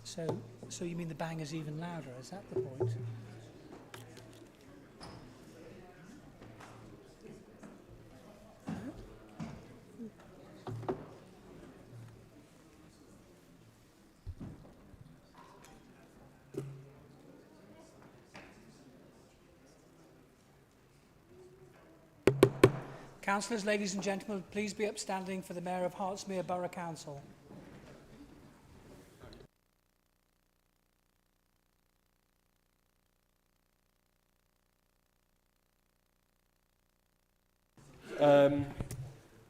So you mean the bang is even louder? Is that the point? Councillors, ladies and gentlemen, please be upstanding for the Mayor of Hertsmere Borough Council.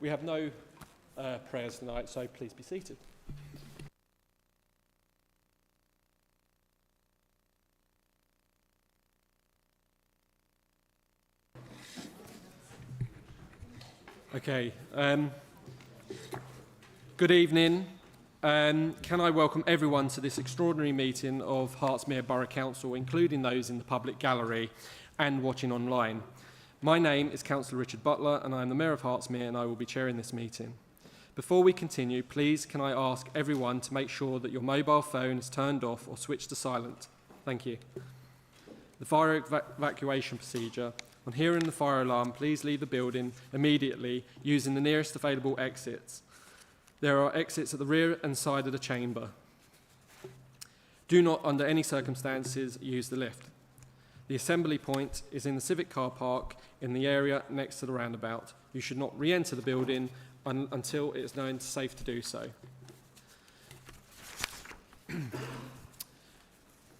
We have no prayers tonight, so please be seated. Okay. Good evening. Can I welcome everyone to this extraordinary meeting of Hertsmere Borough Council, including those in the public gallery and watching online. My name is Councillor Richard Butler and I am the Mayor of Hertsmere and I will be chairing this meeting. Before we continue, please can I ask everyone to make sure that your mobile phone is turned off or switched to silent. Thank you. The fire evacuation procedure. On hearing the fire alarm, please leave the building immediately using the nearest available exits. There are exits at the rear and side of the chamber. Do not, under any circumstances, use the lift. The assembly point is in the Civic Car Park in the area next to the roundabout. You should not re-enter the building until it is known safe to do so.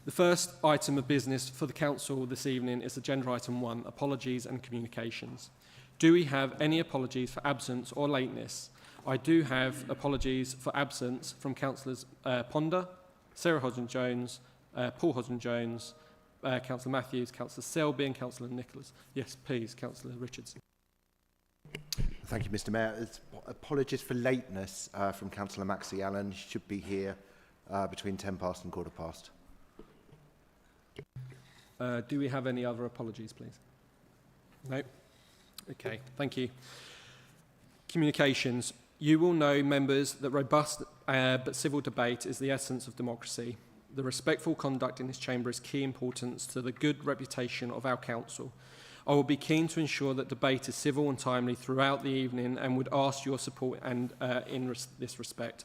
The first item of business for the Council this evening is Agenda Item 1, Apologies and Communications. Do we have any apologies for absence or lateness? I do have apologies for absence from Councillors Ponder, Sarah Hodgson-Jones, Paul Hodgson-Jones, Councillor Matthews, Councillor Selby and Councillor Nicholas. Yes, please, Councillor Richardson. Thank you, Mr Mayor. Apologies for lateness from Councillor Maxie Allen. She should be here between 10 past and quarter past. Do we have any other apologies, please? No? Okay, thank you. Communications. You will know, members, that robust but civil debate is the essence of democracy. The respectful conduct in this chamber is key importance to the good reputation of our council. I will be keen to ensure that debate is civil and timely throughout the evening and would ask your support in this respect.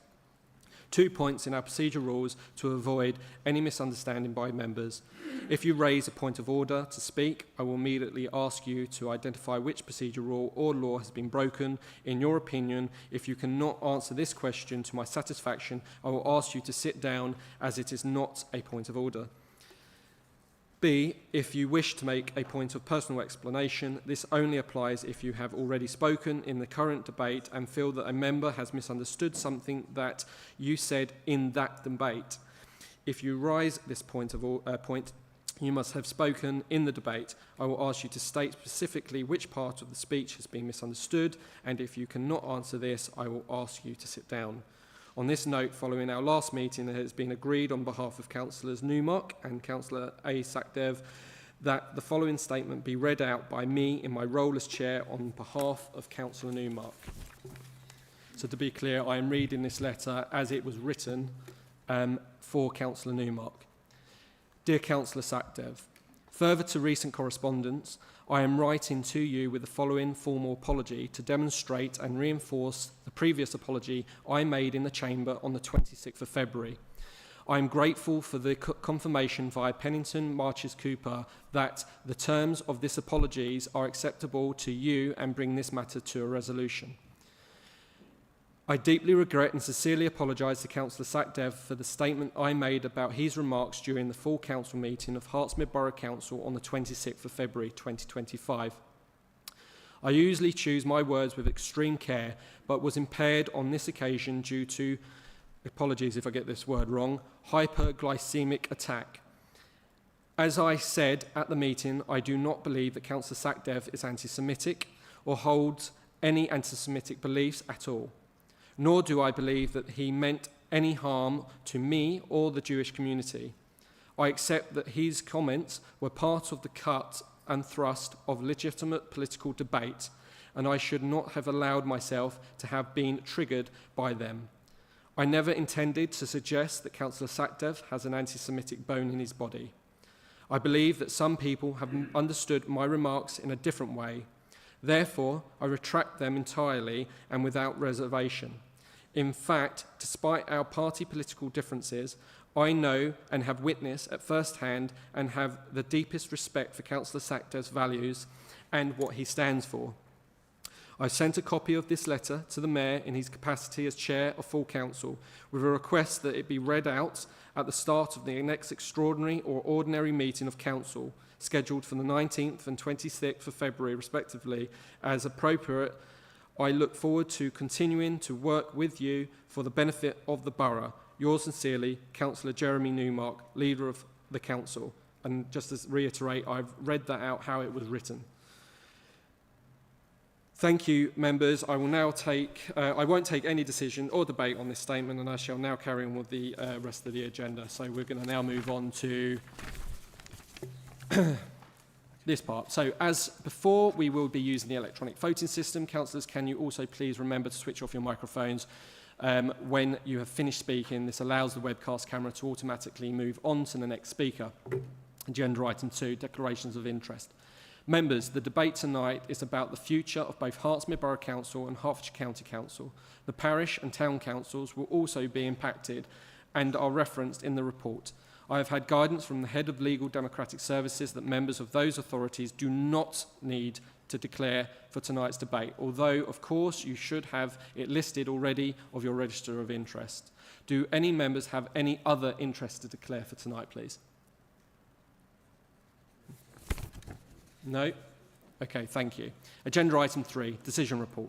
2 points in our procedure rules to avoid any misunderstanding by members. If you raise a point of order to speak, I will immediately ask you to identify which procedure rule or law has been broken. In your opinion, if you cannot answer this question to my satisfaction, I will ask you to sit down as it is not a point of order. B, if you wish to make a point of personal explanation, this only applies if you have already spoken in the current debate and feel that a member has misunderstood something that you said in that debate. If you raise this point, you must have spoken in the debate. I will ask you to state specifically which part of the speech has been misunderstood, and if you cannot answer this, I will ask you to sit down. On this note, following our last meeting, it has been agreed on behalf of Councillors Newmark and Councillor A. Sakdev that the following statement be read out by me in my role as Chair on behalf of Councillor Newmark. So to be clear, I am reading this letter as it was written for Councillor Newmark. Dear Councillor Sakdev, further to recent correspondence, I am writing to you with the following formal apology to demonstrate and reinforce the previous apology I made in the Chamber on the 26th of February. I am grateful for the confirmation via Pennington Marches Cooper that the terms of this apologies are acceptable to you and bring this matter to a resolution. I deeply regret and sincerely apologise to Councillor Sakdev for the statement I made about his remarks during the full council meeting of Hertsmere Borough Council on the 26th of February 2025. I usually choose my words with extreme care, but was impaired on this occasion due to, apologies if I get this word wrong, hyperglycemic attack. As I said at the meeting, I do not believe that Councillor Sakdev is anti-Semitic or holds any anti-Semitic beliefs at all. Nor do I believe that he meant any harm to me or the Jewish community. I accept that his comments were part of the cut and thrust of legitimate political debate, and I should not have allowed myself to have been triggered by them. I never intended to suggest that Councillor Sakdev has an anti-Semitic bone in his body. I believe that some people have understood my remarks in a different way. Therefore, I retract them entirely and without reservation. In fact, despite our party political differences, I know and have witnessed at first hand and have the deepest respect for Councillor Sakdev's values and what he stands for. I sent a copy of this letter to the Mayor in his capacity as Chair of Full Council with a request that it be read out at the start of the next extraordinary or ordinary meeting of Council, scheduled for the 19th and 26th of February respectively, as appropriate. I look forward to continuing to work with you for the benefit of the borough. Yours sincerely, Councillor Jeremy Newmark, Leader of the Council. And just to reiterate, I've read that out how it was written. Thank you, members. I will now I won't take any decision or debate on this statement, and I shall now carry on with the rest of the agenda. So we're going to now move on to this part. So as before, we will be using the electronic voting system. Councillors, can you also please remember to switch off your microphones when you have finished speaking? This allows the webcast camera to automatically move on to the next speaker. Agenda item 2, declarations of interest. Members, the debate tonight is about the future of both Hertsmere Borough Council and Hertfordshire County Council. The parish and town councils will also be impacted and are referenced in the report. I have had guidance from the Head of Legal Democratic Services that members of those authorities do not need to declare for tonight's debate, although, of course, you should have it listed already of your register of interest. Do any members have any other interest to declare for tonight, please? No? Okay, thank you. Agenda item 3, decision report.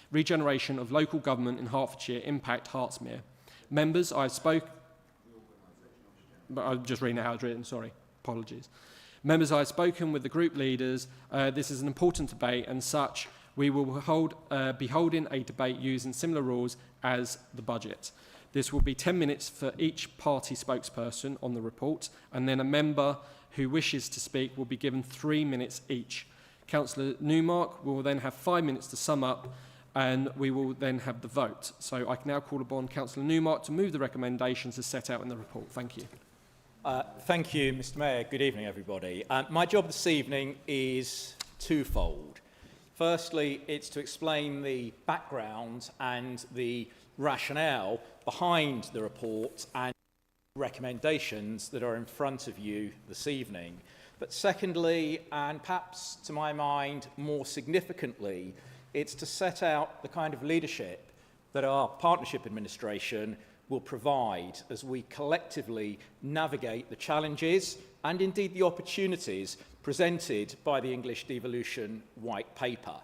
Regeneration of local government in Hertfordshire impact Hertsmere. Members, I've spoken... But I'm just reading it how it's written, sorry. Apologies. Members, I've spoken with the group leaders. This is an important debate, and such we will be holding a debate using similar rules as the budget. This will be 10 minutes for each party spokesperson on the report, and then a member who wishes to speak will be given 3 minutes each. Councillor Newmark will then have 5 minutes to sum up, and we will then have the vote. So I can now call upon Councillor Newmark to move the recommendations as set out in the report. Thank you. Thank you, Mr. Mayor. Good evening, everybody. My job this evening is twofold. Firstly, it's to explain the background and the rationale behind the report and recommendations that are in front of you this evening. But secondly, and perhaps to my mind more significantly, it's to set out the kind of leadership that our partnership administration will provide as we collectively navigate the challenges and indeed the opportunities presented by the English Devolution White Paper.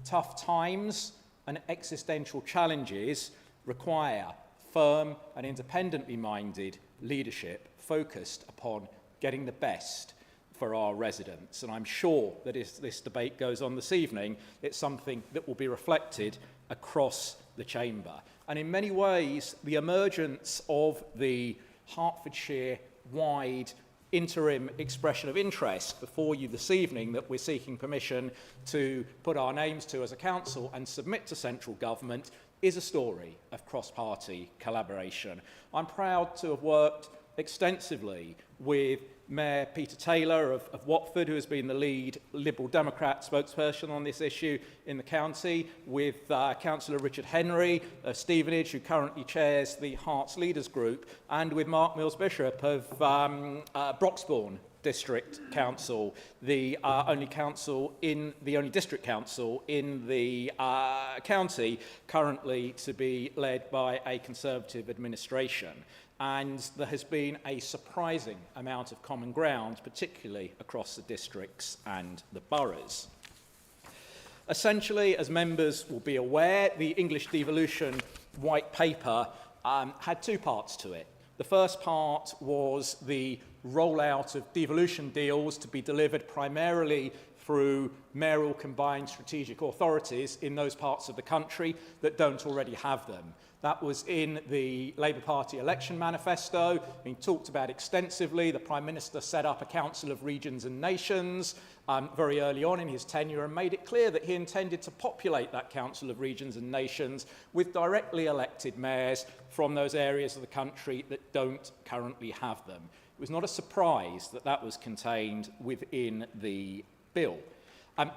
Tough times and existential challenges require firm and independently minded leadership focused upon getting the best for our residents. And I'm sure that as this debate goes on this evening, it's something that will be reflected across the chamber. And in many ways, the emergence of the Hertfordshire-wide interim expression of interest before you this evening that we're seeking permission to put our names to as a council and submit to central government is a story of cross-party collaboration. I'm proud to have worked extensively with Mayor Peter Taylor of Watford, who has been the lead Liberal Democrat spokesperson on this issue in the county, with Councillor Richard Henry of Stevenage, who currently chairs the Herts Leaders Group, and with Mark Mills-Bishop of Broxbourne District Council, the only district council in the county currently to be led by a Conservative administration. And there has been a surprising amount of common ground, particularly across the districts and the boroughs. Essentially, as members will be aware, the English Devolution White Paper had two parts to it. The first part was the rollout of devolution deals to be delivered primarily through mayoral combined strategic authorities in those parts of the country that don't already have them. That was in the Labour Party election manifesto, being talked about extensively. The Prime Minister set up a Council of Regions and Nations very early on in his tenure and made it clear that he intended to populate that Council of Regions and Nations with directly elected mayors from those areas of the country that don't currently have them. It was not a surprise that that was contained within the bill.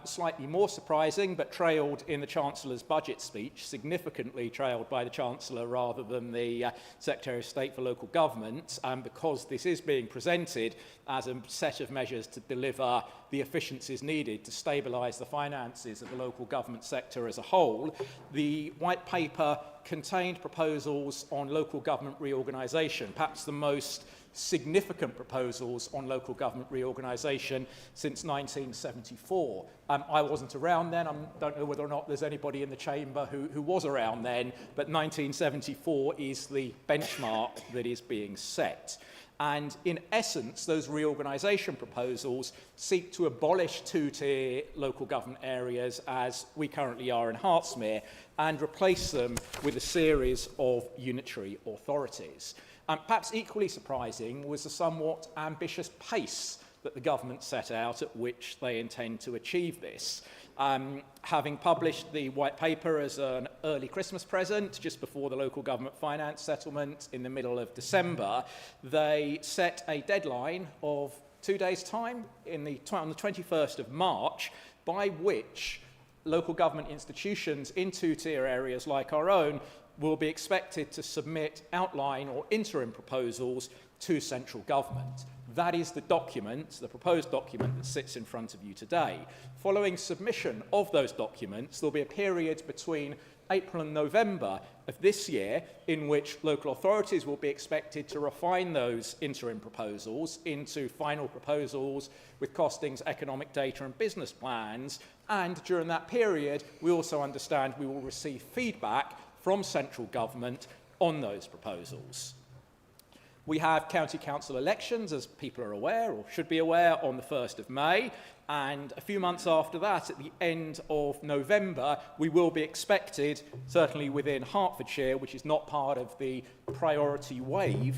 Slightly more surprising, but trailed in the Chancellor's budget speech, significantly trailed by the Chancellor rather than the Secretary of State for Local Government, because this is being presented as a set of measures to deliver the efficiencies needed to stabilise the finances of the local government sector as a whole. The White Paper contained proposals on local government reorganisation, perhaps the most significant proposals on local government reorganisation since 1974. I wasn't around then. I don't know whether or not there's anybody in the chamber who was around then, but 1974 is the benchmark that is being set. And in essence, those reorganisation proposals seek to abolish two-tier local government areas as we currently are in Hertsmere and replace them with a series of unitary authorities. Perhaps equally surprising was the somewhat ambitious pace that the government set out at which they intend to achieve this. Having published the White Paper as an early Christmas present just before the local government finance settlement in the middle of December, they set a deadline of 2 days' time on the 21st of March, by which local government institutions in two-tier areas like our own will be expected to submit outline or interim proposals to central government. That is the document, the proposed document that sits in front of you today. Following submission of those documents, there'll be a period between April and November of this year in which local authorities will be expected to refine those interim proposals into final proposals with costings, economic data and business plans. And during that period, we also understand we will receive feedback from central government on those proposals. We have county council elections, as people are aware, or should be aware, on the 1st of May. And a few months after that, at the end of November, we will be expected, certainly within Hertfordshire, which is not part of the priority wave,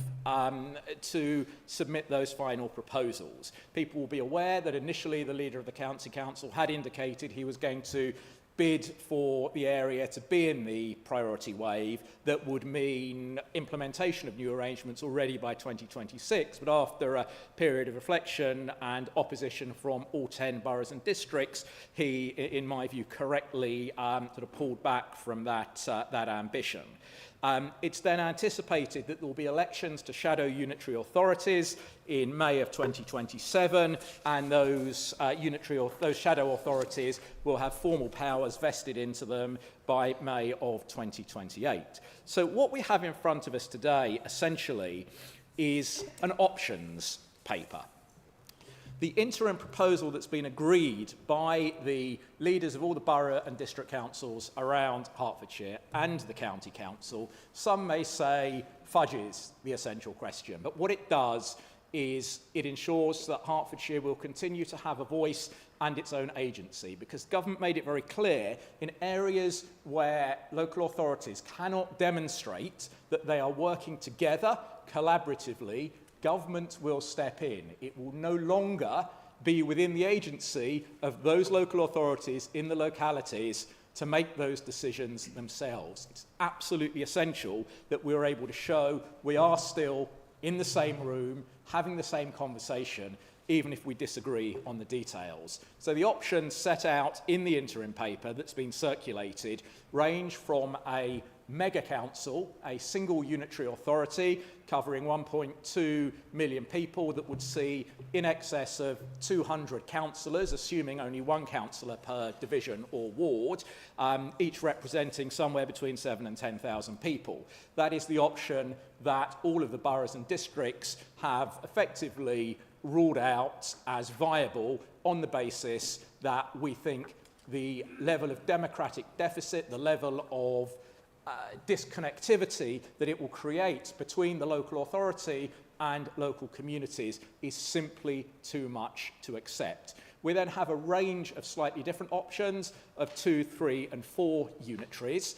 to submit those final proposals. People will be aware that initially the leader of the county council had indicated he was going to bid for the area to be in the priority wave. That would mean implementation of new arrangements already by 2026, but after a period of reflection and opposition from all 10 boroughs and districts, he, in my view, correctly sort of pulled back from that ambition. It's then anticipated that there will be elections to shadow unitary authorities in May of 2027, and those shadow authorities will have formal powers vested into them by May of 2028. So what we have in front of us today, essentially, is an options paper. The interim proposal that's been agreed by the leaders of all the borough and district councils around Hertfordshire and the county council, some may say fudges the essential question, but what it does is it ensures that Hertfordshire will continue to have a voice and its own agency, because government made it very clear in areas where local authorities cannot demonstrate that they are working together collaboratively, government will step in. It will no longer be within the agency of those local authorities in the localities to make those decisions themselves. It's absolutely essential that we're able to show we are still in the same room, having the same conversation, even if we disagree on the details. So the options set out in the interim paper that's been circulated range from a mega council, a single unitary authority covering 1.2 million people that would see in excess of 200 councillors, assuming only one councillor per division or ward, each representing somewhere between 7,000 and 10,000 people. That is the option that all of the boroughs and districts have effectively ruled out as viable on the basis that we think the level of democratic deficit, the level of disconnectivity that it will create between the local authority and local communities is simply too much to accept. We then have a range of slightly different options of 2, 3 and 4 unitaries,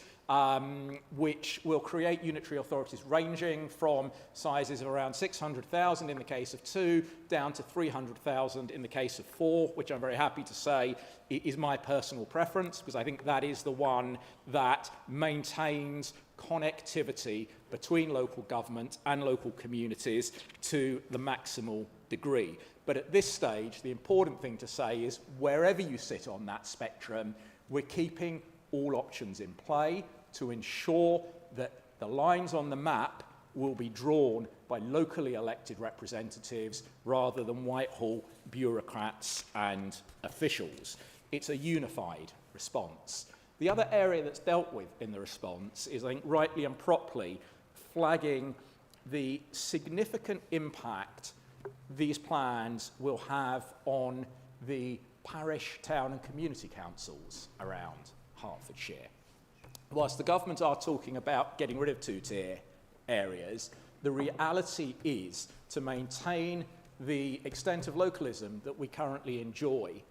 which will create unitary authorities ranging from sizes of around 600,000 in the case of 2 down to 300,000 in the case of 4, which I'm very happy to say is my personal preference, because I think that is the one that maintains connectivity between local government and local communities to the maximal degree. But at this stage, the important thing to say is wherever you sit on that spectrum, we're keeping all options in play to ensure that the lines on the map will be drawn by locally elected representatives rather than Whitehall bureaucrats and officials. It's a unified response. The other area that's dealt with in the response is, I think, rightly and properly flagging the significant impact these plans will have on the parish, town and community councils around Hertfordshire. Whilst the government are talking about getting rid of two-tier areas, the reality is to maintain the extent of localism that we currently enjoy,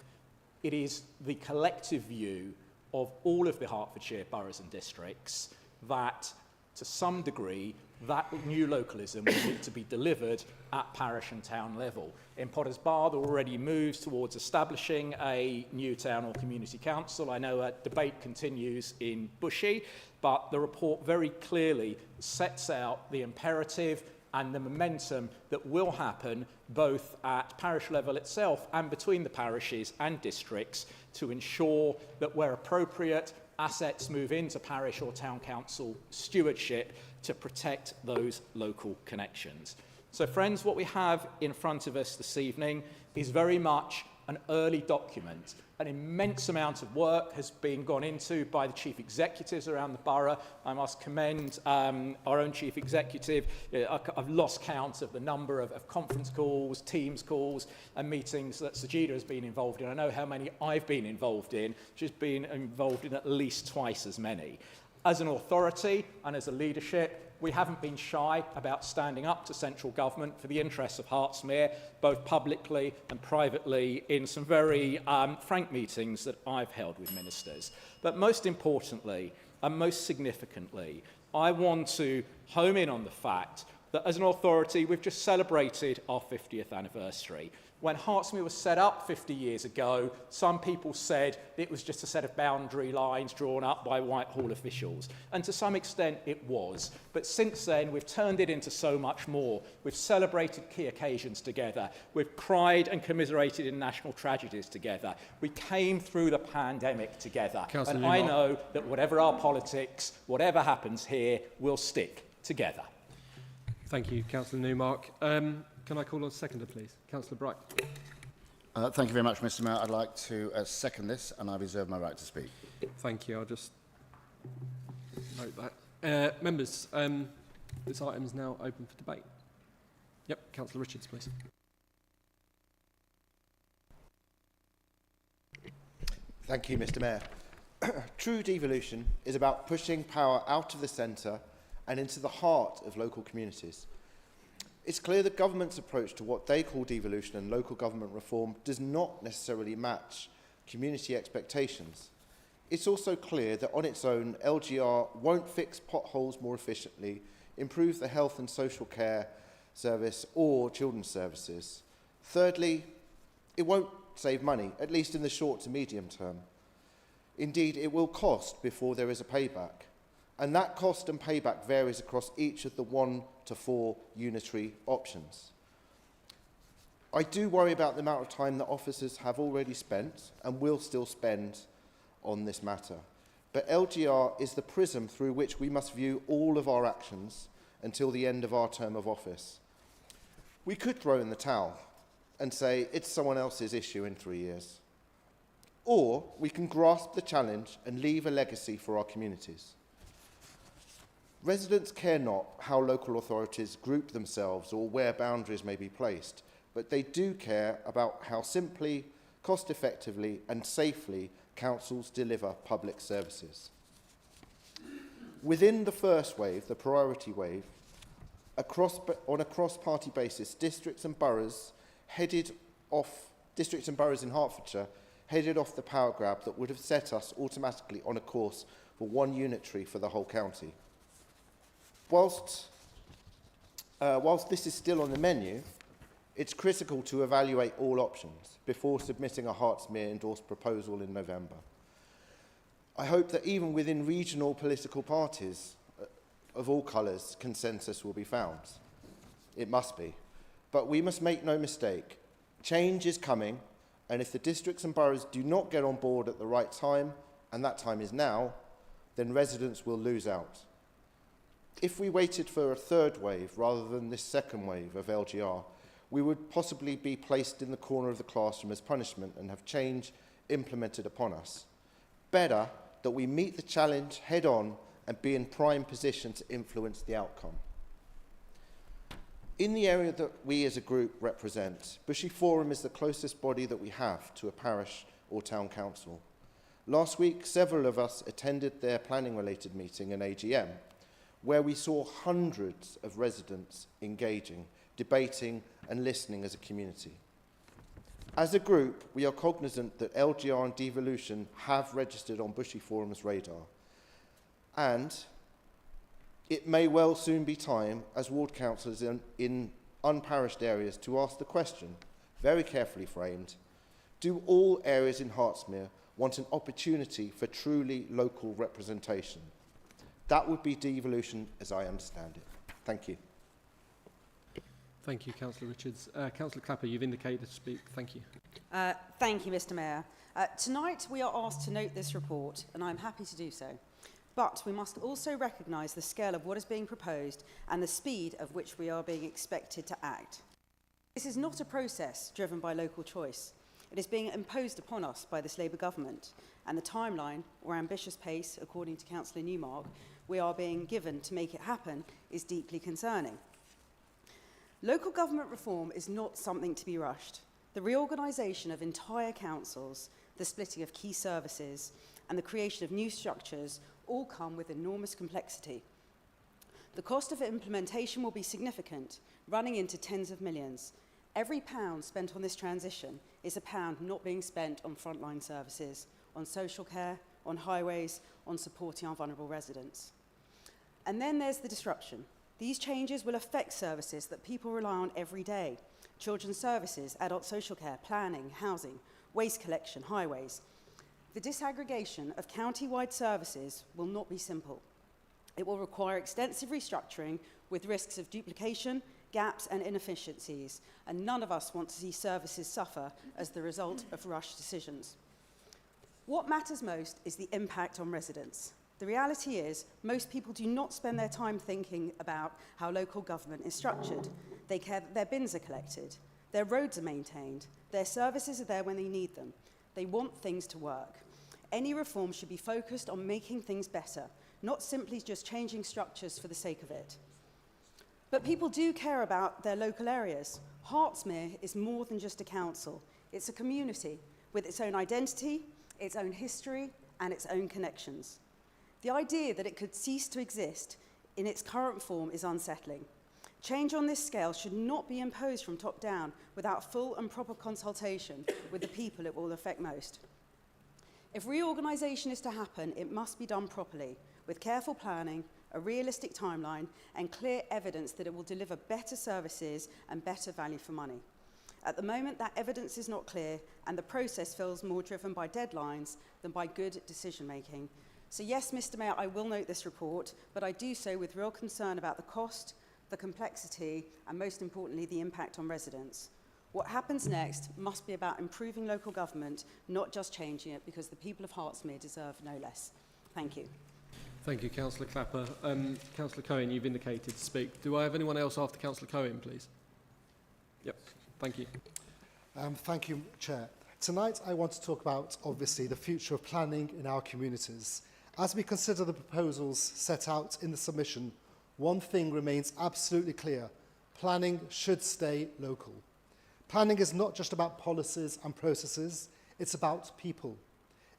it is the collective view of all of the Hertfordshire boroughs and districts that, to some degree, that new localism will need to be delivered at parish and town level. In Potters Bar, there already moves towards establishing a new town or community council. I know a debate continues in Bushey, but the report very clearly sets out the imperative and the momentum that will happen both at parish level itself and between the parishes and districts to ensure that where appropriate, assets move into parish or town council stewardship to protect those local connections. So friends, what we have in front of us this evening is very much an early document. An immense amount of work has been gone into by the chief executives around the borough. I must commend our own chief executive. I've lost count of the number of conference calls, Teams calls and meetings that Sajida has been involved in. I know how many I've been involved in. She's been involved in at least twice as many. As an authority and as a leadership, we haven't been shy about standing up to central government for the interests of Hertsmere, both publicly and privately, in some very frank meetings that I've held with ministers. But most importantly, and most significantly, I want to home in on the fact that as an authority, we've just celebrated our 50th anniversary. When Hertsmere was set up 50 years ago, some people said it was just a set of boundary lines drawn up by Whitehall officials. And to some extent, it was. But since then, we've turned it into so much more. We've celebrated key occasions together. We've cried and commiserated in national tragedies together. We came through the pandemic together. Councillor And Newmark. I know that whatever our politics, whatever happens here, we'll stick together. Thank you, Councillor Newmark. Can I call on seconder, please? Councillor Bright. Thank you very much, Mr. Mayor. I'd like to second this, and I reserve my right to speak. Thank you. I'll just note that. Members, this item is now open for debate. Yep, Councillor Richards, please. Thank you, Mr. Mayor. True devolution is about pushing power out of the centre and into the heart of local communities. It's clear that government's approach to what they call devolution and local government reform does not necessarily match community expectations. It's also clear that on its own, LGR won't fix potholes more efficiently, improve the health and social care service or children's services. Thirdly, it won't save money, at least in the short to medium term. Indeed, it will cost before there is a payback. And that cost and payback varies across each of the 1 to 4 unitary options. I do worry about the amount of time that officers have already spent and will still spend on this matter. But LGR is the prism through which we must view all of our actions until the end of our term of office. We could throw in the towel and say it's someone else's issue in 3 years. Or we can grasp the challenge and leave a legacy for our communities. Residents care not how local authorities group themselves or where boundaries may be placed, but they do care about how simply, cost-effectively and safely councils deliver public services. Within the first wave, the priority wave, On a cross-party basis, districts and boroughs in Hertfordshire headed off the power grab that would have set us automatically on a course for one unitary for the whole county. Whilst this is still on the menu, it's critical to evaluate all options before submitting a Hertsmere endorsed proposal in November. I hope that even within regional political parties of all colours, consensus will be found. It must be. But we must make no mistake. Change is coming, and if the districts and boroughs do not get on board at the right time, and that time is now, then residents will lose out. If we waited for a third wave rather than this second wave of LGR, we would possibly be placed in the corner of the classroom as punishment and have change implemented upon us. Better that we meet the challenge head on and be in prime position to influence the outcome. In the area that we as a group represent, Bushy Forum is the closest body that we have to a parish or town council. Last week, several of us attended their planning-related meeting in AGM, where we saw hundreds of residents engaging, debating and listening as a community. As a group, we are cognizant that LGR and devolution have registered on Bushy Forum's radar, and it may well soon be time, as ward councillors in unparished areas, to ask the question, very carefully framed, do all areas in Hertsmere want an opportunity for truly local representation? That would be devolution as I understand it. Thank you. Thank you, Councillor Richards. Councillor Clapper, you've indicated to speak. Thank you. Thank you, Mr. Mayor. Tonight we are asked to note this report, and I'm happy to do so. But we must also recognise the scale of what is being proposed and the speed of which we are being expected to act. This is not a process driven by local choice. It is being imposed upon us by this Labour government, and the timeline, or ambitious pace, according to Councillor Newmark, we are being given to make it happen is deeply concerning. Local government reform is not something to be rushed. The reorganisation of entire councils, the splitting of key services, and the creation of new structures all come with enormous complexity. The cost of implementation will be significant, running into tens of millions. Every pound spent on this transition is a pound not being spent on frontline services, on social care, on highways, on supporting our vulnerable residents. And then there's the disruption. These changes will affect services that people rely on every day. Children's services, adult social care, planning, housing, waste collection, highways. The disaggregation of county-wide services will not be simple. It will require extensive restructuring with risks of duplication, gaps and inefficiencies, and none of us want to see services suffer as the result of rushed decisions. What matters most is the impact on residents. The reality is, most people do not spend their time thinking about how local government is structured. They care that their bins are collected, their roads are maintained, their services are there when they need them. They want things to work. Any reform should be focused on making things better, not simply just changing structures for the sake of it. But people do care about their local areas. Hertsmere is more than just a council. It's a community with its own identity, its own history, and its own connections. The idea that it could cease to exist in its current form is unsettling. Change on this scale should not be imposed from top down without full and proper consultation with the people it will affect most. If reorganisation is to happen, it must be done properly, with careful planning, a realistic timeline, and clear evidence that it will deliver better services and better value for money. At the moment, that evidence is not clear, and the process feels more driven by deadlines than by good decision-making. So yes, Mr. Mayor, I will note this report, but I do so with real concern about the cost, the complexity, and most importantly, the impact on residents. What happens next must be about improving local government, not just changing it, because the people of Hertsmere deserve no less. Thank you. Thank you, Councillor Clapper. Councillor Cohen, you've indicated to speak. Do I have anyone else after Councillor Cohen, please? Yep, thank you. Thank you, Chair. Tonight I want to talk about, obviously, the future of planning in our communities. As we consider the proposals set out in the submission, one thing remains absolutely clear. Planning should stay local. Planning is not just about policies and processes, it's about people.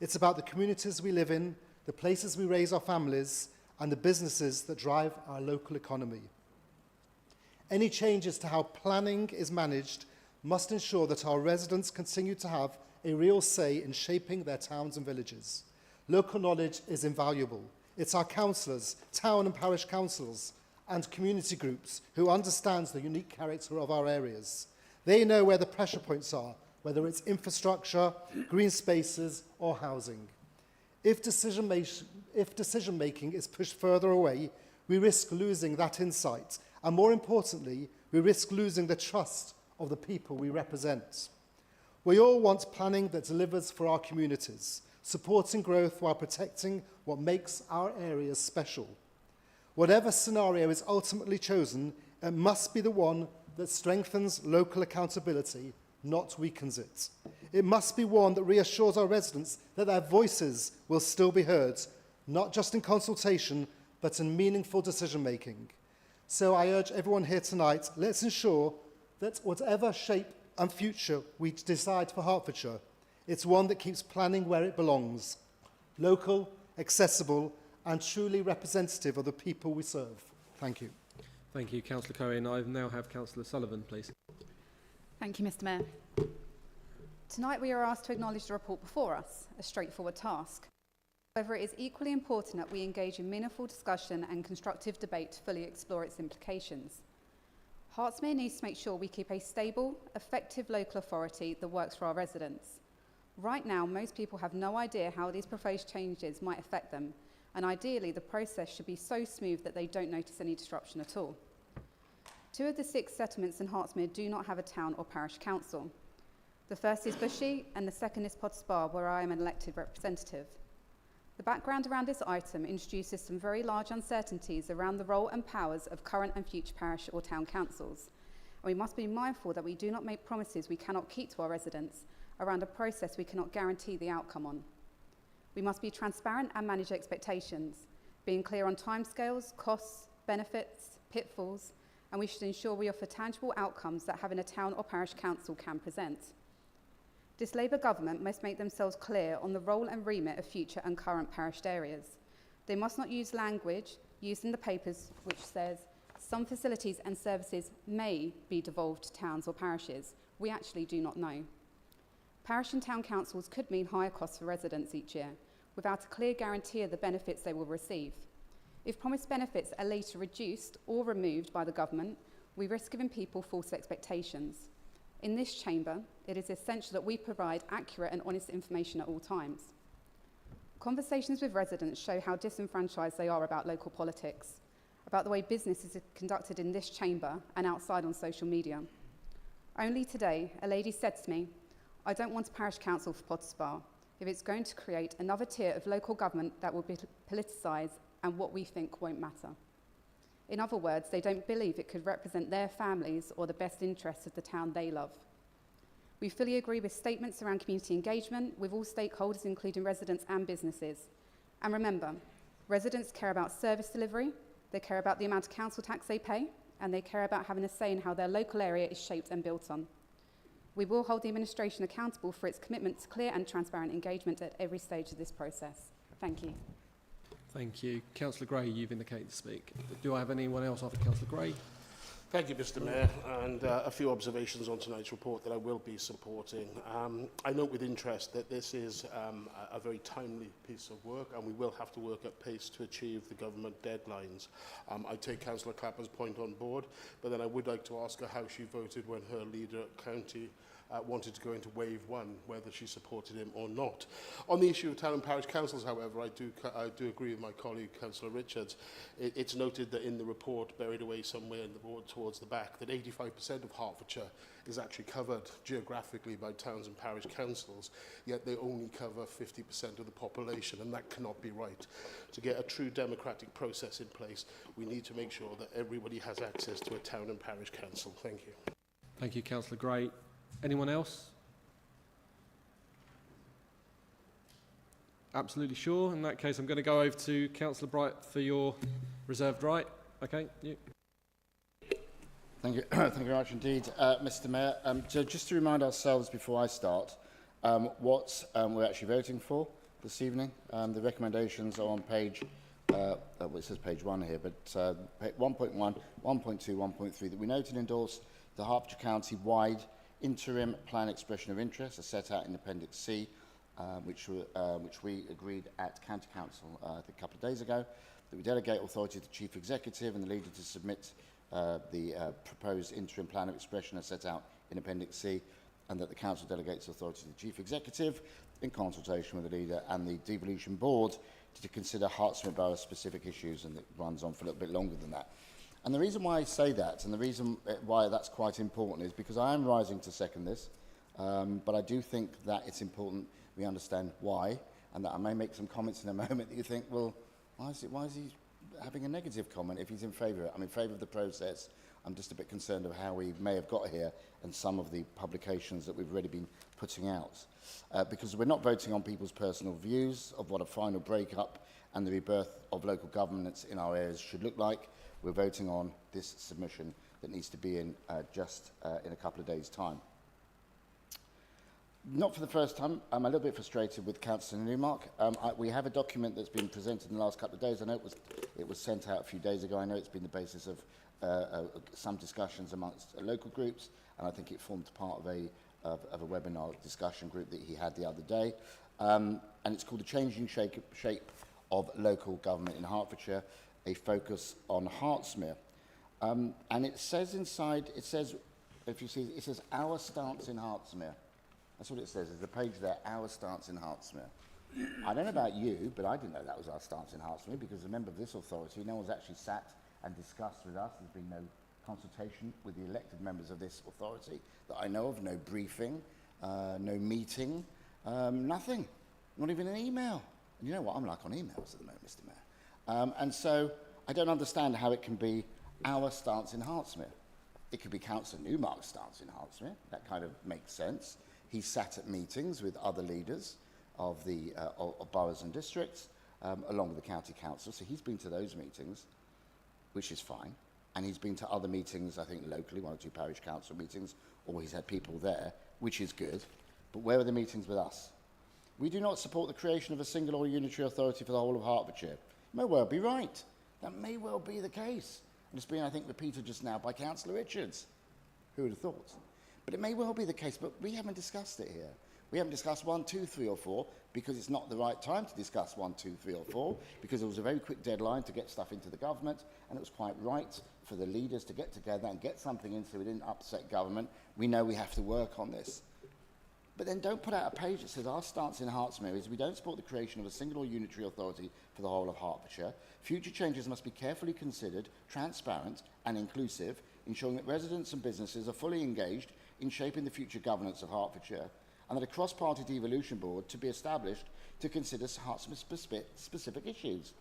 It's about the communities we live in, the places we raise our families, and the businesses that drive our local economy. Any changes to how planning is managed must ensure that our residents continue to have a real say in shaping their towns and villages. Local knowledge is invaluable. It's our councillors, town and parish councils, and community groups who understand the unique character of our areas. They know where the pressure points are, whether it's infrastructure, green spaces, or housing. If decision-making is pushed further away, we risk losing that insight, and more importantly, we risk losing the trust of the people we represent. We all want planning that delivers for our communities, supporting growth while protecting what makes our areas special. Whatever scenario is ultimately chosen, it must be the one that strengthens local accountability, not weakens it. It must be one that reassures our residents that their voices will still be heard, not just in consultation, but in meaningful decision-making. So I urge everyone here tonight, let's ensure that whatever shape and future we decide for Hertfordshire, it's one that keeps planning where it belongs, local, accessible, and truly representative of the people we serve. Thank you. Thank you, Councillor Cohen. I now have Councillor Sullivan, please. Thank you, Mr. Mayor. Tonight we are asked to acknowledge the report before us, a straightforward task. However, it is equally important that we engage in meaningful discussion and constructive debate to fully explore its implications. Hertsmere needs to make sure we keep a stable, effective local authority that works for our residents. Right now, most people have no idea how these proposed changes might affect them, and ideally the process should be so smooth that they don't notice any disruption at all. 2 of the 6 settlements in Hertsmere do not have a town or parish council. The first is Bushy and the second is Potters Bar, where I am an elected representative. The background around this item introduces some very large uncertainties around the role and powers of current and future parish or town councils. And we must be mindful that we do not make promises we cannot keep to our residents around a process we cannot guarantee the outcome on. We must be transparent and manage expectations, being clear on timescales, costs, benefits, pitfalls, and we should ensure we offer tangible outcomes that having a town or parish council can present. This Labour government must make themselves clear on the role and remit of future and current parished areas. They must not use language used in the papers which says some facilities and services may be devolved to towns or parishes. We actually do not know. Parish and town councils could mean higher costs for residents each year, without a clear guarantee of the benefits they will receive. If promised benefits are later reduced or removed by the government, we risk giving people false expectations. In this chamber, it is essential that we provide accurate and honest information at all times. Conversations with residents show how disenfranchised they are about local politics, about the way business is conducted in this chamber and outside on social media. Only today, a lady said to me, "I don't want a parish council for Potters Bar if it's going to create another tier of local government that will be politicised and what we think won't matter." In other words, they don't believe it could represent their families or the best interests of the town they love. We fully agree with statements around community engagement with all stakeholders, including residents and businesses. And remember, residents care about service delivery, they care about the amount of council tax they pay, and they care about having a say in how their local area is shaped and built on. We will hold the administration accountable for its commitment to clear and transparent engagement at every stage of this process. Thank you. Thank you. Councillor Gray, you've indicated to speak. Do I have anyone else after Councillor Gray? Thank you, Mr. Mayor, and a few observations on tonight's report that I will be supporting. I note with interest that this is a very timely piece of work, and we will have to work at pace to achieve the government deadlines. I take Councillor Clapper's point on board, but then I would like to ask her how she voted when her leader at county wanted to go into wave 1, whether she supported him or not. On the issue of town and parish councils, however, I do agree with my colleague, Councillor Richards. It's noted that in the report, buried away somewhere in the board towards the back, that 85% of Hertfordshire is actually covered geographically by towns and parish councils, yet they only cover 50% of the population, and that cannot be right. To get a true democratic process in place, we need to make sure that everybody has access to a town and parish council. Thank you. Thank you, Councillor Gray. Anyone else? Absolutely sure. In that case, I'm going to go over to Councillor Bright for your reserved right. Okay, you. Thank you. Thank you very much indeed, Mr. Mayor. So just to remind ourselves before I start what we're actually voting for this evening. The recommendations are on page well, it says page 1 here, but 1.1, 1.2, 1.3, that we note and endorse the Hertfordshire County-wide interim plan expression of interest as set out in Appendix C, which we agreed at County Council I think a couple of days ago, that we delegate authority to the Chief Executive and the Leader to submit the proposed interim plan of expression as set out in Appendix C, and that the Council delegates authority to the Chief Executive in consultation with the Leader and the Devolution Board to consider Hertsmere Borough specific issues, and it runs on for a little bit longer than that. And the reason why I say that, and the reason why that's quite important, is because I am rising to second this, but I do think that it's important we understand why, and that I may make some comments in a moment that you think, well, why is he having a negative comment if he's in favour? I'm in favour of the process. I'm just a bit concerned of how we may have got here and some of the publications that we've already been putting out. Because we're not voting on people's personal views of what a final breakup and the rebirth of local governance in our areas should look like. We're voting on this submission that needs to be in just in a couple of days' time. Not for the first time, I'm a little bit frustrated with Councillor Newmark. We have a document that's been presented in the last couple of days. I know it was sent out a few days ago. I know it's been the basis of some discussions amongst local groups, and I think it formed part of a webinar discussion group that he had the other day. And it's called The Changing Shape of Local Government in Hertfordshire, a focus on Hertsmere. And it says inside, if you see, it says our stance in Hertsmere. That's what it says. There's a page there, our stance in Hertsmere. I don't know about you, but I didn't know that was our stance in Hertsmere, because as a member of this authority, no one's actually sat and discussed with us. There's been no consultation with the elected members of this authority that I know of, no briefing, no meeting, nothing, not even an email. And you know what I'm like on emails at the moment, Mr. Mayor. And so I don't understand how it can be our stance in Hertsmere. It could be Councillor Newmark's stance in Hertsmere. That kind of makes sense. He sat at meetings with other leaders of the of boroughs and districts, along with the county council. So he's been to those meetings, which is fine. And he's been to other meetings, I think locally, 1 or 2 parish council meetings, or he's had people there, which is good. But where are the meetings with us? We do not support the creation of a single or unitary authority for the whole of Hertfordshire. May well be right. That may well be the case. And it's been, I think, repeated just now by Councillor Richards. Who would have thought? But it may well be the case, but we haven't discussed it here. We haven't discussed 1, 2, 3 or 4, because it's not the right time to discuss 1, 2, 3 or 4, because it was a very quick deadline to get stuff into the government, and it was quite right for the leaders to get together and get something in so we didn't upset government. We know we have to work on this. But then don't put out a page that says our stance in Hertsmere is we don't support the creation of a single or unitary authority for the whole of Hertfordshire. Future changes must be carefully considered, transparent and inclusive, ensuring that residents and businesses are fully engaged in shaping the future governance of Hertfordshire, and that a cross-party devolution board to be established to consider Hertsmere-specific issues.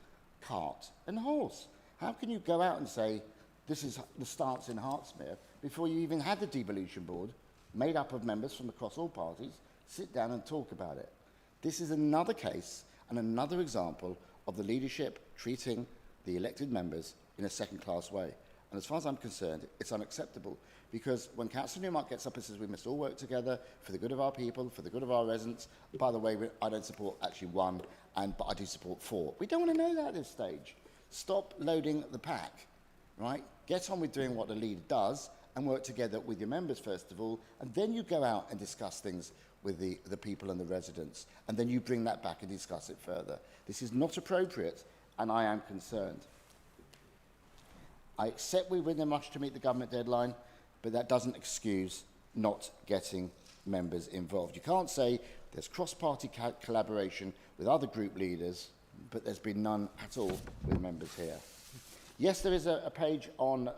Cart and horse. How can you go out and say this is the stance in Hertsmere before you even had the devolution board made up of members from across all parties sit down and talk about it? This is another case and another example of the leadership treating the elected members in a second-class way. And as far as I'm concerned, it's unacceptable, because when Councillor Newmark gets up and says we must all work together for the good of our people, for the good of our residents, by the way, I don't support actually 1, but I do support 4. We don't want to know that at this stage. Stop loading the pack, right? Get on with doing what the leader does and work together with your members first of all, and then you go out and discuss things with the people and the residents, and then you bring that back and discuss it further. This is not appropriate, and I am concerned. I accept we're in a rush to meet the government deadline, but that doesn't excuse not getting members involved. You can't say there's cross-party collaboration with other group leaders, but there's been none at all with members here. Yes, there is a page on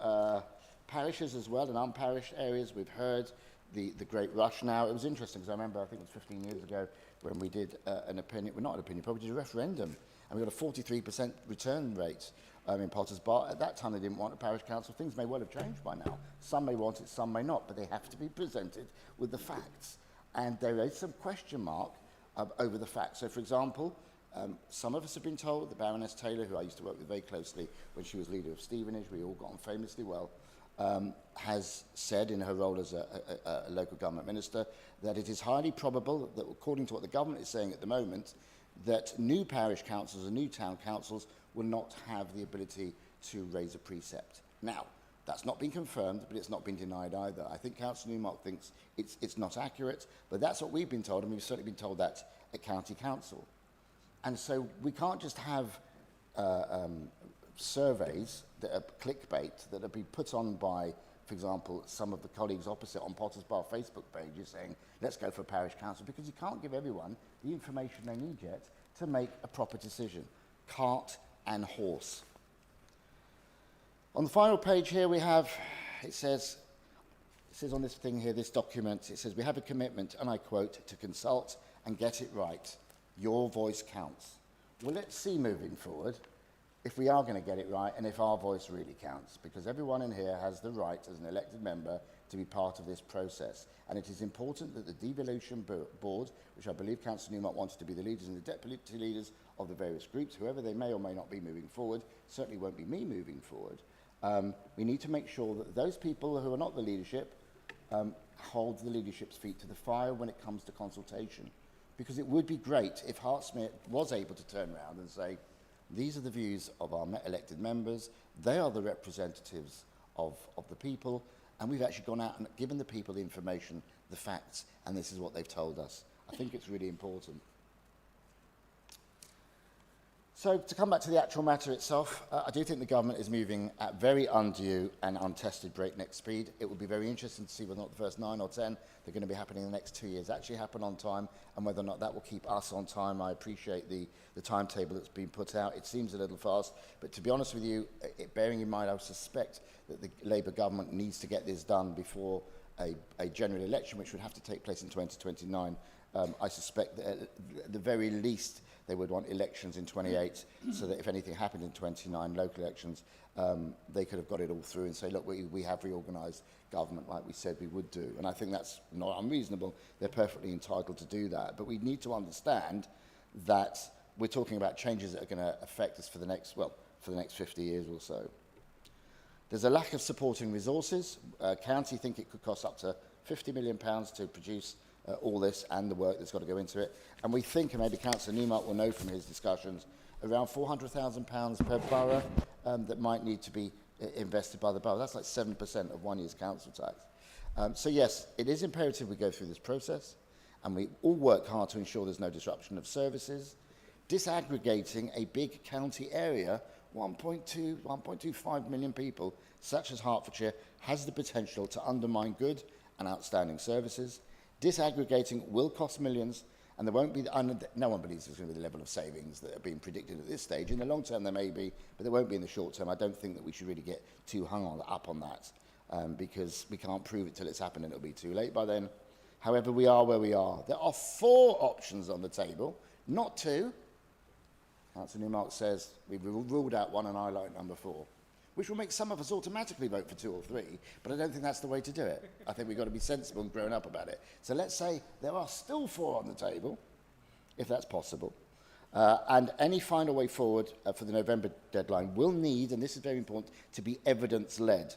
parishes as well, and unparished areas. We've heard the great rush now. It was interesting, because I remember, I think it was 15 years ago, when we did an opinion, well, not an opinion, probably did a referendum, and we got a 43% return rate in Potter's Bar. At that time, they didn't want a parish council. Things may well have changed by now. Some may want it, some may not, but they have to be presented with the facts. And there is some question mark over the facts. So, for example, some of us have been told, the Baroness Taylor, who I used to work with very closely when she was leader of Stevenage, we all got on famously well, has said in her role as a local government minister that it is highly probable that, according to what the government is saying at the moment, that new parish councils and new town councils will not have the ability to raise a precept. Now, that's not been confirmed, but it's not been denied either. I think Councillor Newmark thinks it's not accurate, but that's what we've been told, and we've certainly been told that at County Council. And so we can't just have surveys that are clickbait, that are being put on by, for example, some of the colleagues opposite on Potters Bar Facebook pages saying, let's go for a parish council, because you can't give everyone the information they need yet to make a proper decision. Cart and horse. On the final page here we have, it says on this thing here, this document, it says we have a commitment, and I quote, to consult and get it right. Your voice counts. Well, let's see moving forward if we are going to get it right and if our voice really counts, because everyone in here has the right as an elected member to be part of this process. And it is important that the devolution board, which I believe Councillor Newmark wanted to be the leaders and the deputy leaders of the various groups, whoever they may or may not be moving forward, certainly won't be me moving forward. We need to make sure that those people who are not the leadership hold the leadership's feet to the fire when it comes to consultation. Because it would be great if Hertsmere was able to turn around and say, these are the views of our elected members, they are the representatives of the people, and we've actually gone out and given the people the information, the facts, and this is what they've told us. I think it's really important. So to come back to the actual matter itself, I do think the government is moving at very undue and untested breakneck speed. It will be very interesting to see whether or not the first 9 or 10 that are going to be happening in the next 2 years actually happen on time, and whether or not that will keep us on time. I appreciate the timetable that's been put out. It seems a little fast, but to be honest with you, bearing in mind I suspect that the Labour government needs to get this done before a general election, which would have to take place in 2029. I suspect that at the very least they would want elections in 28, so that if anything happened in 29, local elections, they could have got it all through and say, look, we have reorganised government like we said we would do. And I think that's not unreasonable. They're perfectly entitled to do that. But we need to understand that we're talking about changes that are going to affect us for the next 50 years or so. There's a lack of supporting resources. County think it could cost up to £50 million to produce all this and the work that's got to go into it. And we think, and maybe Councillor Newmark will know from his discussions, around £400,000 per borough that might need to be invested by the borough. That's like 7% of 1 year's council tax. So yes, it is imperative we go through this process, and we all work hard to ensure there's no disruption of services. Disaggregating a big county area, 1.25 million people, such as Hertfordshire, has the potential to undermine good and outstanding services. Disaggregating will cost millions, and there won't be, no one believes there's going to be the level of savings that are being predicted at this stage. In the long term there may be, but there won't be in the short term. I don't think that we should really get too hung up on that, because we can't prove it till it's happened and it'll be too late by then. However, we are where we are. There are 4 options on the table, not 2. Councillor Newmark says we've ruled out 1 and I like number 4, which will make some of us automatically vote for 2 or 3, but I don't think that's the way to do it. I think we've got to be sensible and grown up about it. So let's say there are still 4 on the table, if that's possible, and any final way forward for the November deadline will need, and this is very important, to be evidence-led.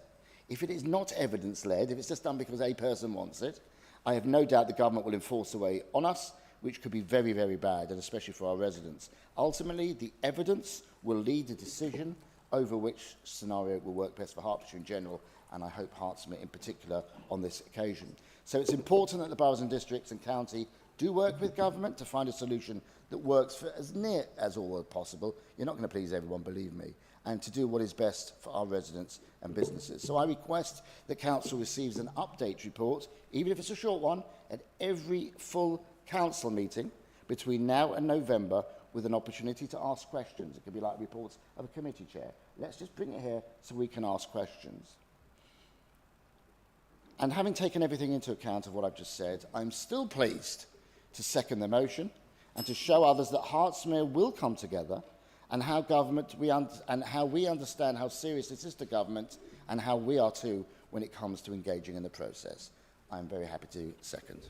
If it is not evidence-led, if it's just done because a person wants it, I have no doubt the government will enforce a way on us, which could be very, very bad, and especially for our residents. Ultimately, the evidence will lead the decision over which scenario will work best for Hertfordshire in general, and I hope Hertsmere in particular on this occasion. So it's important that the boroughs and districts and county do work with government to find a solution that works for as near as all possible. You're not going to please everyone, believe me, and to do what is best for our residents and businesses. So I request that council receives an update report, even if it's a short one, at every full council meeting between now and November, with an opportunity to ask questions. It could be like reports of a committee chair. Let's just bring it here so we can ask questions. And having taken everything into account of what I've just said, I'm still pleased to second the motion and to show others that Hertsmere will come together, and how we understand how serious this is to government, and how we are too when it comes to engaging in the process. I'm very happy to second.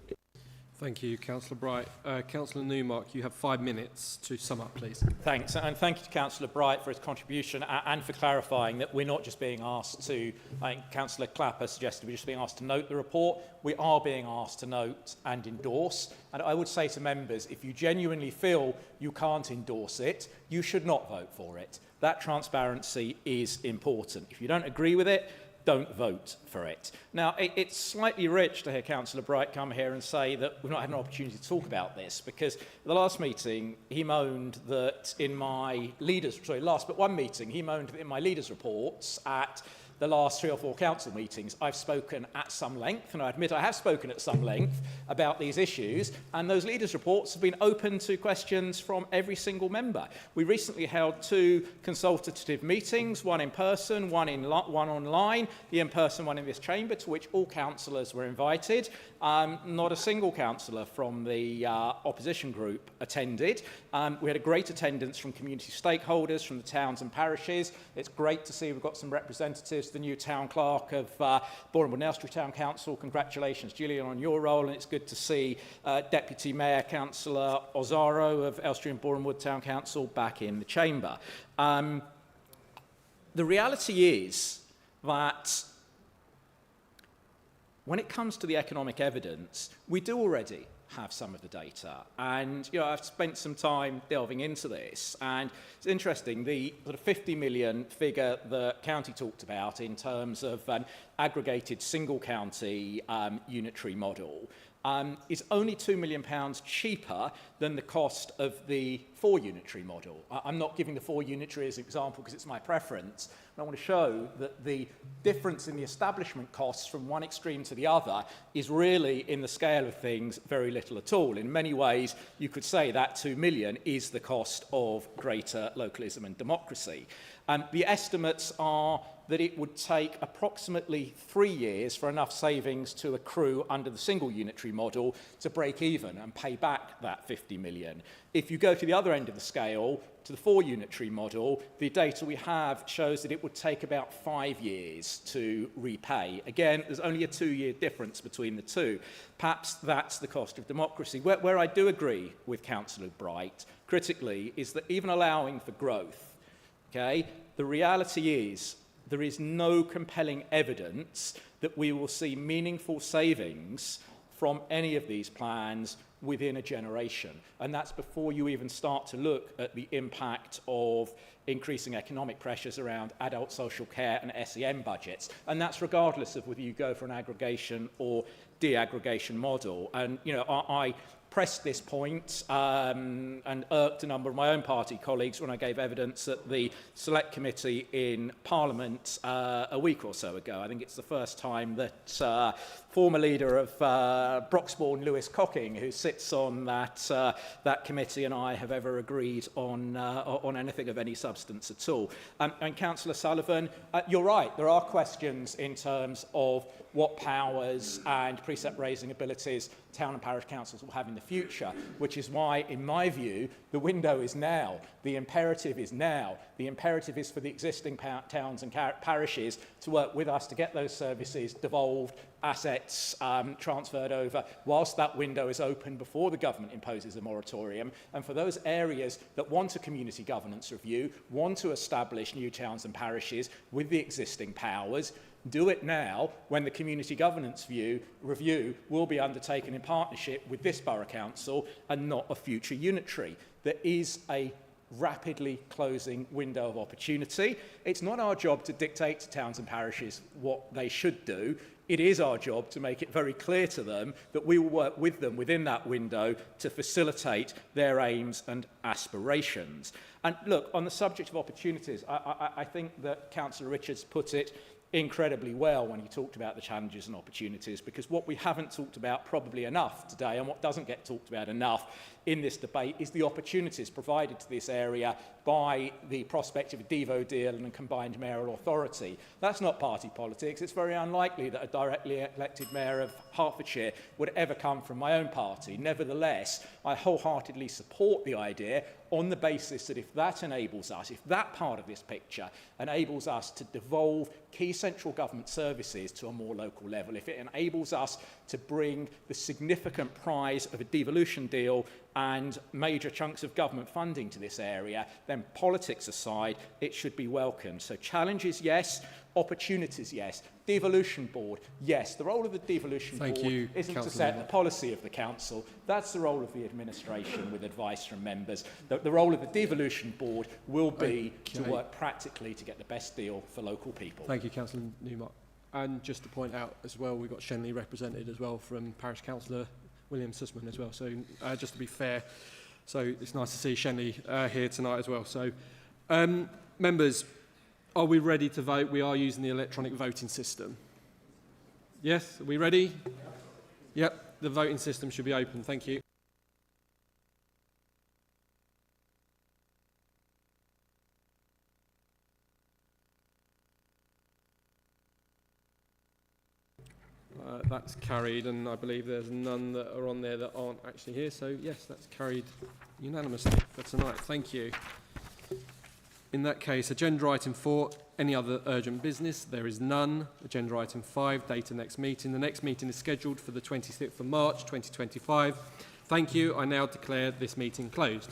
Thank you, Councillor Bright. Councillor Newmark, you have 5 minutes to sum up, please. Thanks, and thank you to Councillor Bright for his contribution and for clarifying that we're not just being asked to, I think Councillor Clapper suggested we're just being asked to note the report. We are being asked to note and endorse. And I would say to members, if you genuinely feel you can't endorse it, you should not vote for it. That transparency is important. If you don't agree with it, don't vote for it. Now, it's slightly rich to hear Councillor Bright come here and say that we've not had an opportunity to talk about this, because at the last meeting, he moaned that in my last but one meeting, he moaned that in my leaders' reports at the last 3 or 4 council meetings, I've spoken at some length, and I admit I have spoken at some length about these issues, and those leaders' reports have been open to questions from every single member. We recently held 2 consultative meetings, one in person, one online, the in-person one in this chamber, to which all councillors were invited. Not a single councillor from the opposition group attended. We had a great attendance from community stakeholders, from the towns and parishes. It's great to see we've got some representatives, the new town clerk of Boreham Wood and Elstree Town Council. Congratulations, Gillian, on your role, and it's good to see Deputy Mayor Councillor Ozaro of Elstree and Boreham Wood Town Council back in the chamber. The reality is that when it comes to the economic evidence, we do already have some of the data. And, I've spent some time delving into this. And it's interesting, the sort of 50 million figure the county talked about in terms of an aggregated single county unitary model is only £2 million cheaper than the cost of the 4 unitary model. I'm not giving the 4 unitary as an example because it's my preference. I want to show that the difference in the establishment costs from one extreme to the other is really, in the scale of things, very little at all. In many ways, you could say that 2 million is the cost of greater localism and democracy. The estimates are that it would take approximately 3 years for enough savings to accrue under the single unitary model to break even and pay back that 50 million. If you go to the other end of the scale, to the 4 unitary model, the data we have shows that it would take about 5 years to repay. Again, there's only a 2-year difference between the two. Perhaps that's the cost of democracy. Where I do agree with Councillor Bright, critically, is that even allowing for growth, okay, the reality is there is no compelling evidence that we will see meaningful savings from any of these plans within a generation. And that's before you even start to look at the impact of increasing economic pressures around adult social care and SEN budgets. And that's regardless of whether you go for an aggregation or de-aggregation model. And, I pressed this point and irked a number of my own party colleagues when I gave evidence at the Select Committee in Parliament a week or so ago. I think it's the first time that former leader of Broxbourne, Lewis Cocking, who sits on that committee, and I have ever agreed on anything of any substance at all. And Councillor Sullivan, you're right, there are questions in terms of what powers and precept-raising abilities town and parish councils will have in the future, which is why, in my view, the window is now. The imperative is now. The imperative is for the existing towns and parishes to work with us to get those services devolved, assets transferred over, whilst that window is open before the government imposes a moratorium. And for those areas that want a community governance review, want to establish new towns and parishes with the existing powers, do it now, when the community governance review will be undertaken in partnership with this borough council and not a future unitary. There is a rapidly closing window of opportunity. It's not our job to dictate to towns and parishes what they should do. It is our job to make it very clear to them that we will work with them within that window to facilitate their aims and aspirations. And look, on the subject of opportunities, I think that Councillor Richards put it incredibly well when he talked about the challenges and opportunities, because what we haven't talked about probably enough today, and what doesn't get talked about enough in this debate, is the opportunities provided to this area by the prospect of a Devo deal and a combined mayoral authority. That's not party politics. It's very unlikely that a directly elected mayor of Hertfordshire would ever come from my own party. Nevertheless, I wholeheartedly support the idea on the basis that if that enables us, if that part of this picture enables us to devolve key central government services to a more local level, if it enables us to bring the significant prize of a devolution deal and major chunks of government funding to this area, then politics aside, it should be welcomed. So challenges, yes. Opportunities, yes. Devolution board, yes. The role of the devolution board isn't to set the policy of the council. That's the role of the administration with advice from members. The role of the devolution board will be to work practically to get the best deal for local people. Thank you, Councillor Newmark. And just to point out as well, we've got Shenley represented as well from Parish Councillor William Sussman as well. So just to be fair, so it's nice to see Shenley here tonight as well. So members, are we ready to vote? We are using the electronic voting system. Yes, are we ready? Yep, the voting system should be open. Thank you. That's carried, and I believe there's none that are on there that aren't actually here. So yes, that's carried unanimously for tonight. Thank you. In that case, agenda item 4, any other urgent business? There is none. Agenda item 5, date of next meeting. The next meeting is scheduled for the 26th of March 2025. Thank you. I now declare this meeting closed.